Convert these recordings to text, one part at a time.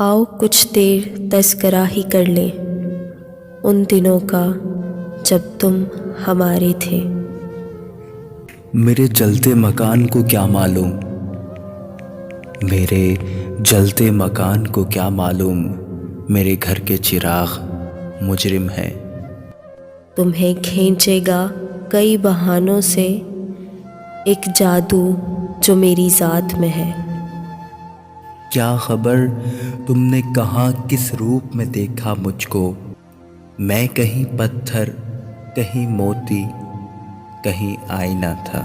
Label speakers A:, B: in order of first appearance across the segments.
A: आओ कुछ देर तज़किरा ही कर लें उन दिनों का जब तुम हमारे थे।
B: मेरे जलते मकान को क्या मालूम, मेरे जलते मकान को क्या मालूम, मेरे घर के चिराग मुजरिम हैं।
A: तुम्हें खींचेगा कई बहानों से एक जादू जो मेरी ज़ात में है।
B: क्या खबर तुमने कहाँ किस रूप में देखा मुझको, मैं कहीं पत्थर कहीं मोती कहीं आईना था।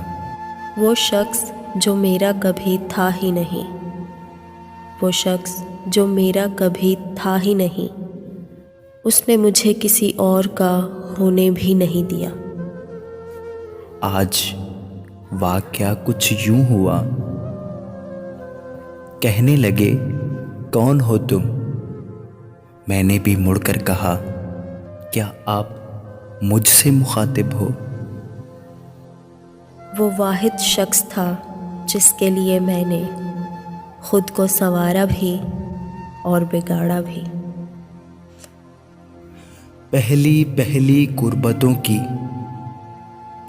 A: वो शख्स जो मेरा कभी था ही नहीं, वो शख्स जो मेरा कभी था ही नहीं, उसने मुझे किसी और का होने भी नहीं दिया।
B: आज वाक़या कुछ यूं हुआ, कहने लगे कौन हो तुम। मैंने भी मुड़कर कहा क्या आप मुझसे मुखातिब हो।
A: वो वाहिद शख्स था जिसके लिए मैंने खुद को संवारा भी और बिगाड़ा भी।
B: पहली पहली गुर्बतों की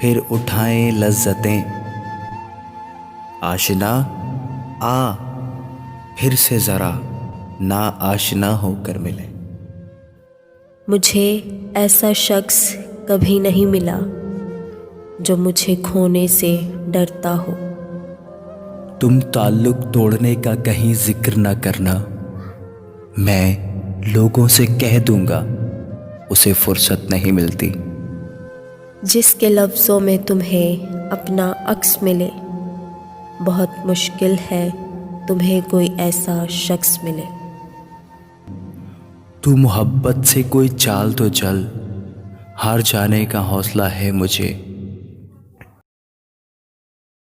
B: फिर उठाएं लज्जतें, आशना आ फिर से ज़रा ना आशना होकर मिले।
A: मुझे ऐसा शख्स कभी नहीं मिला जो मुझे खोने से डरता हो।
B: तुम ताल्लुक़ तोड़ने का कहीं जिक्र न करना, मैं लोगों से कह दूंगा उसे फुर्सत नहीं मिलती।
A: जिसके लफ्ज़ों में तुम्हें अपना अक्स मिले, बहुत मुश्किल है तुम्हें कोई ऐसा शख्स मिले।
B: तू मोहब्बत से कोई चाल तो चल, हार जाने का हौसला है मुझे।